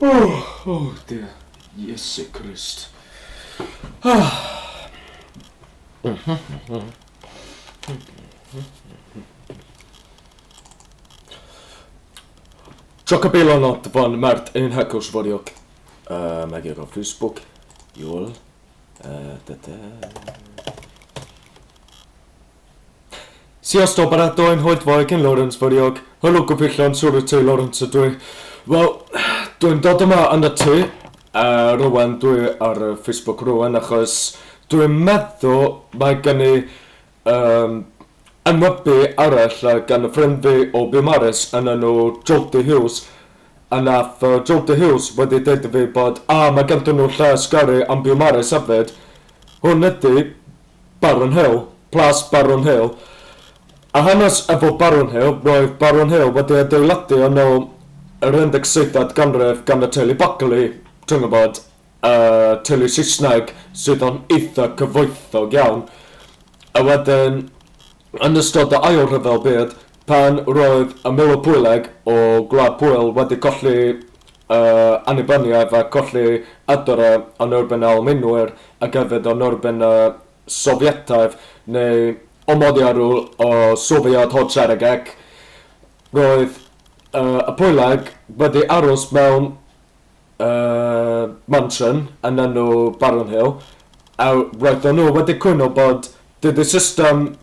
Oh dear. Yes, Christ. Jokabil on not van mert in hackers vagyok. Megír a Facebook. Jól. Sziasztok barátaim, hogy vagyok? Én Lawrence vagyok. Halló pillan súra te Lawrence dwi. Wel, dwi'n dod yma yn y tŷ. Rwan dwi ar Facebook rwan achos dwi'n meddwl mae gen I enwebu arall gan y ffrind fi o Bimaris yn enw Gwlad Hughes. A nath Gwlad Hughes wedi deud I fi bod mae gen nhw lle sgari am Bimaris hefyd. Hwn ydy Baron Hill, Plas Baron Hill. A hanes efo Baron Hill, roedd Baron Hill wedi adeiladu yn ôl yr 17 ganrif gan y teulu Buckleys, dwi'n gwybod, teulu Saesnig sydd yn eitha cyfoethog iawn. A wedyn, yn ystod y Ail Rhyfel Byd, pan roedd y milwyr Pwyleg o Gwlad Pwyl wedi colli annibyniaeth a colli adara yn erbyn milwyr ac hefyd yn erbyn Sofietaidd neu omodiarwl o Sofiad Hodseregeg, roedd y Pwyleg wedi aros mewn mansion yn enw Baron Hill, a roedd nhw wedi cwyno bod dydy system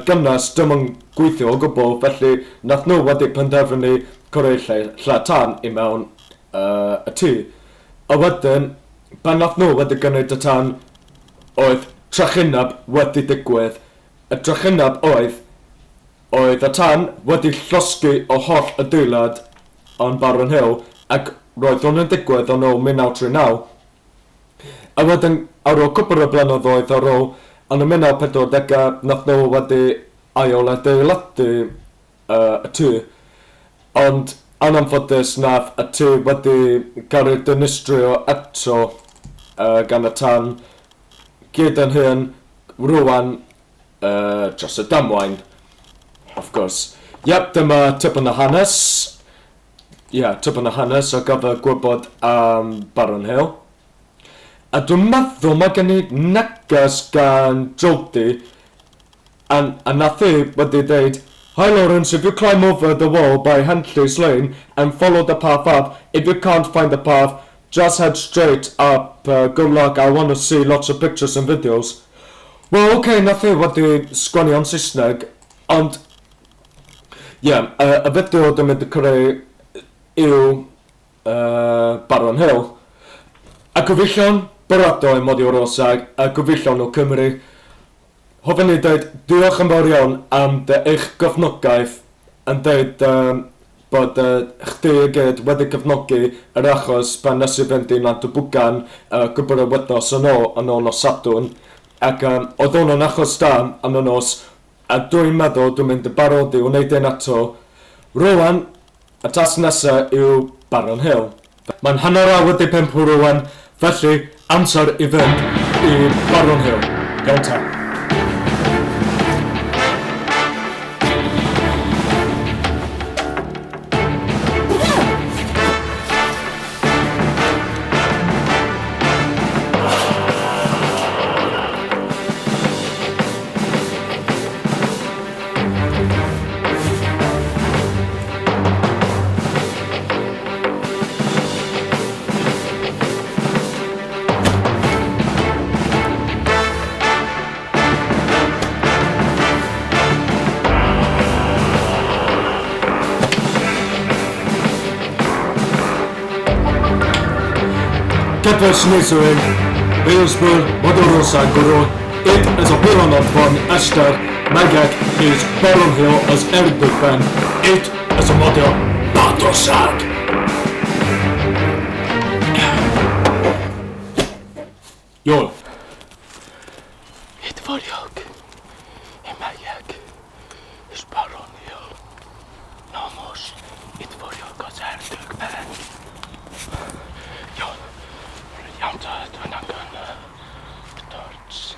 gymnas dim yn gweithio o gwbl, felly nath nhw wedi penderfynu creu lle tan I mewn y tŷ. A wedyn, pan nath nhw wedi gwneud y tan, oedd trychineb wedi digwydd. Y trychineb oedd y tan wedi llosgu o holl adeilad yn Baron Hill ac roedd hwn yn digwydd yn ôl 1939. A wedyn ar ôl cwbl o blynyddoedd ar ôl yn y 1940 nath nhw wedi ail adeiladu y tŷ. Ond anamffodus nath y tŷ wedi cael ei dynistrio eto gan y tan gyd yn hyn rwan dros y damwain. Of course. Yep, dyma tip yn y hanes. Tip yn y hanes o gyfer gwybod am Baron Hill. A dwi'n meddwl mae gen I neges gan Jody. A nath I wedi dweud, "Hi Lawrence, if you climb over the wall by Hentley's Lane and follow the path up, if you can't find the path, just head straight up. Good luck, I want to see lots of pictures and videos." Wel, okay, nath I wedi sgwennu o'n Saesneg, ond y fideo dwi'n mynd I creu yw Baron Hill. A gyfellion byradau mod I o'r osag, a gyfellion o Cymru. Hoffwn I dweud diolch yn fawr iawn am eich gefnogaeth yn dweud bod chdi I gyd wedi gefnogi yr achos pan nes I fynd I Nant y Bwgan gwybod y wythnos yn ôl nos Sadwrn. Ac oedd hwn yn achos da yn y nos, a dwi'n meddwl dwi'n mynd I barodi o wneud ein ato. Rwan, y tas nesaf yw Baron Hill. Mae'n hanner awr wedi 5 rwan, felly amser I fynd I Baron Hill. Iawn ta. Kedves nézőink, Walesből Magyarországról itt ez a pillanatban este megyek és Baron Hill az erdőben. Itt ez a magyar bátorság. Jól. Itt vagyok. Én megyek. És Baron Hill. Na most, itt vagyok az erdőkben. Jól. Jámtad, hogy nem kell tarts.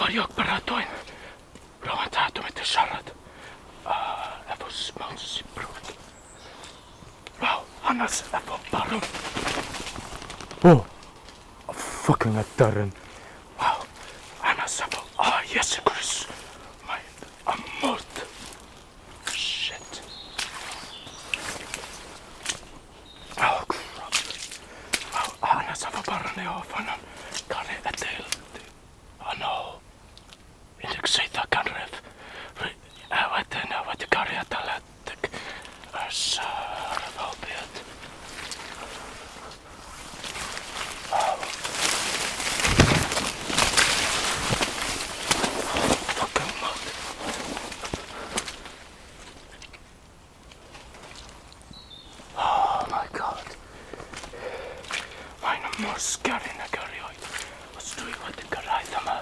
Fariog Baradwyn. Rwy'n ta, dwi'n mynd i siarad. Efo mewn sibrwd. Wel, hanes efo Baron. Fucking aderyn. Wel, hanes efo... Iesu Chris. Mae'n amod. Shit. Crap. Wel, hanes efo Baron Hill. Fanna'n cael adeil. Ano. 17 ganrif. Wedyn, wedi cael adalwedig. Ys Rhyfel Byd. Fucking mod. Oh my god. Mae'n mor scary na gyrioed. Os dwi wedi gyrraedd yma.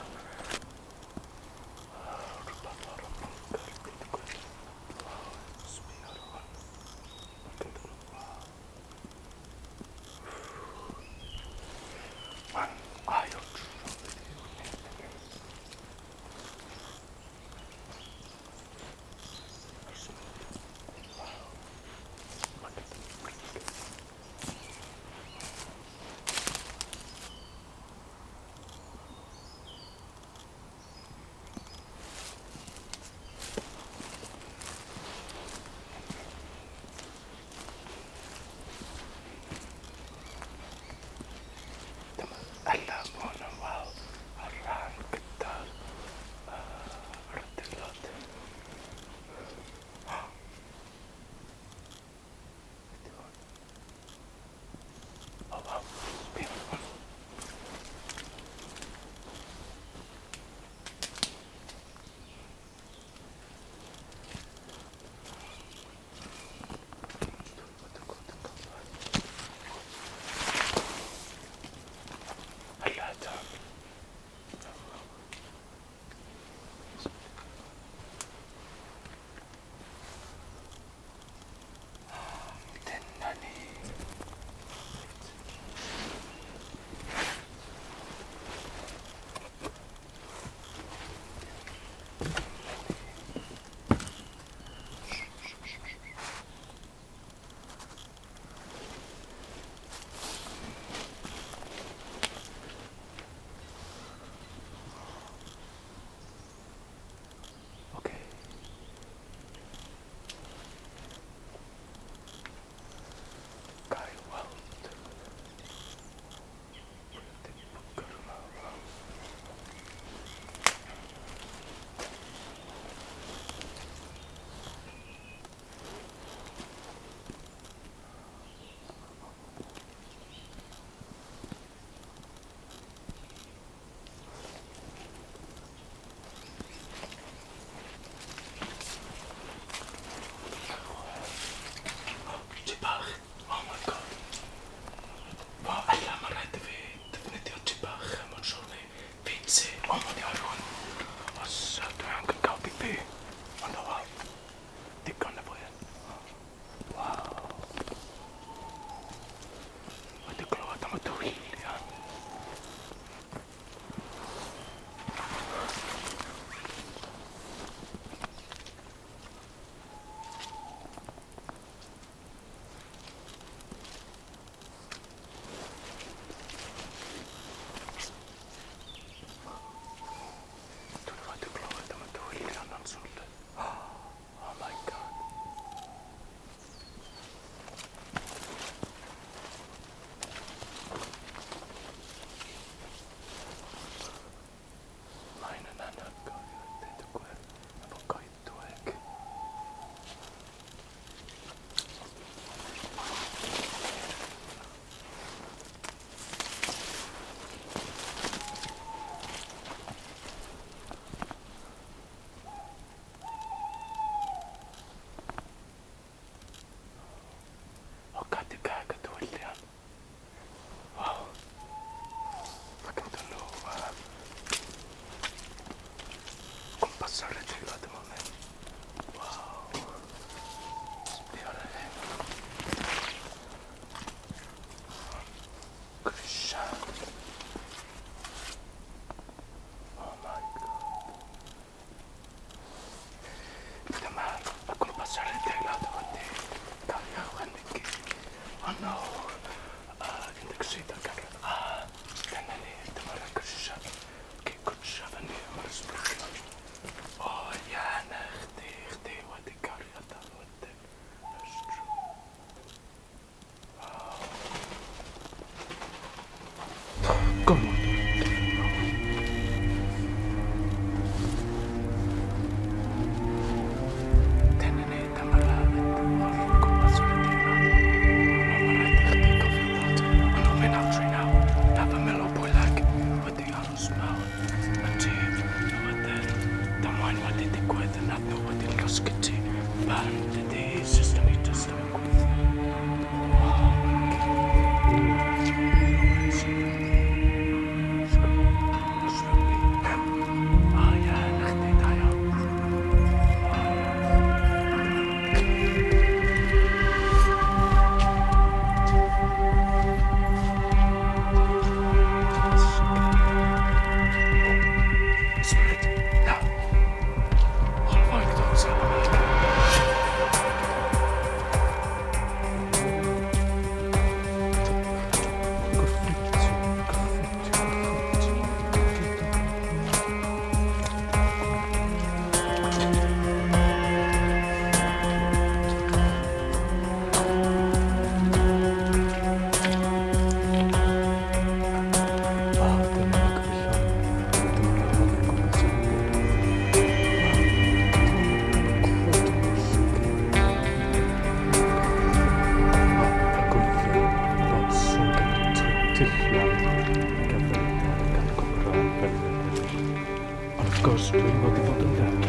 Agos dwi'n wedi bod yn deg.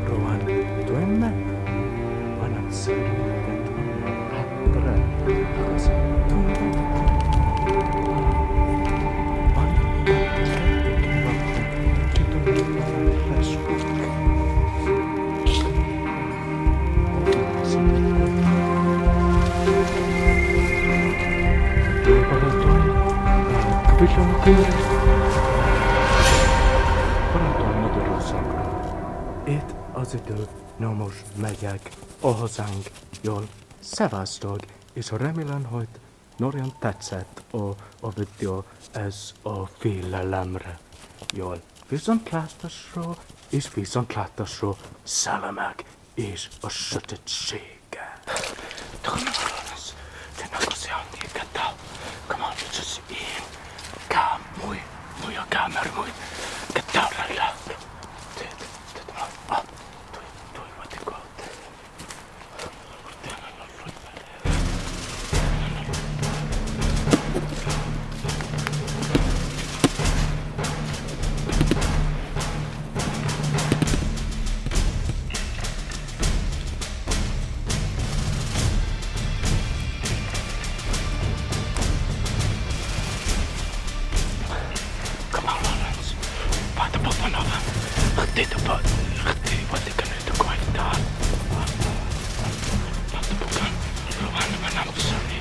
Rwan, dwi'n mae'n amser i fynd yn adre. Agos dwi'n wedi It as it do no more megyek ohozang jól szevasztog és remélem, hogy nagyon tetszett a videó ez a félelemre. Jól viszont látásról és viszont látásról szellemek és a sötétsége. Tunnelmas, tenakosianni kata, kamanitsus in, kamui, muja kamermui, kataralla. Dwi'n wedi gweld. Dit op wat ik kan uit de kwijt daar. Wat de boeken, Rowan, mijn naam is Sonny.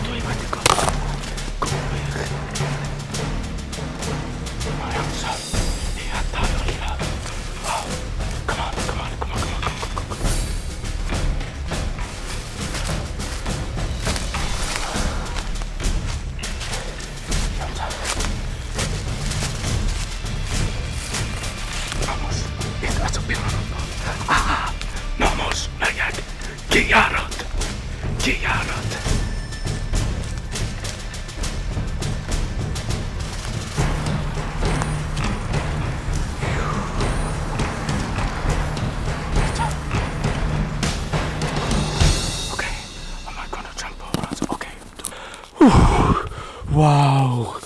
Doe je wat ik kan. Kom weg. Maar ja, zo. Ja, daar al ja. Wow. Come on. Nomos, najak, giarot. Okay, I'm not gonna jump over it. Okay. Wow.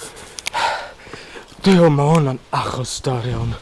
Dio ma hwnna'n achos da iawn.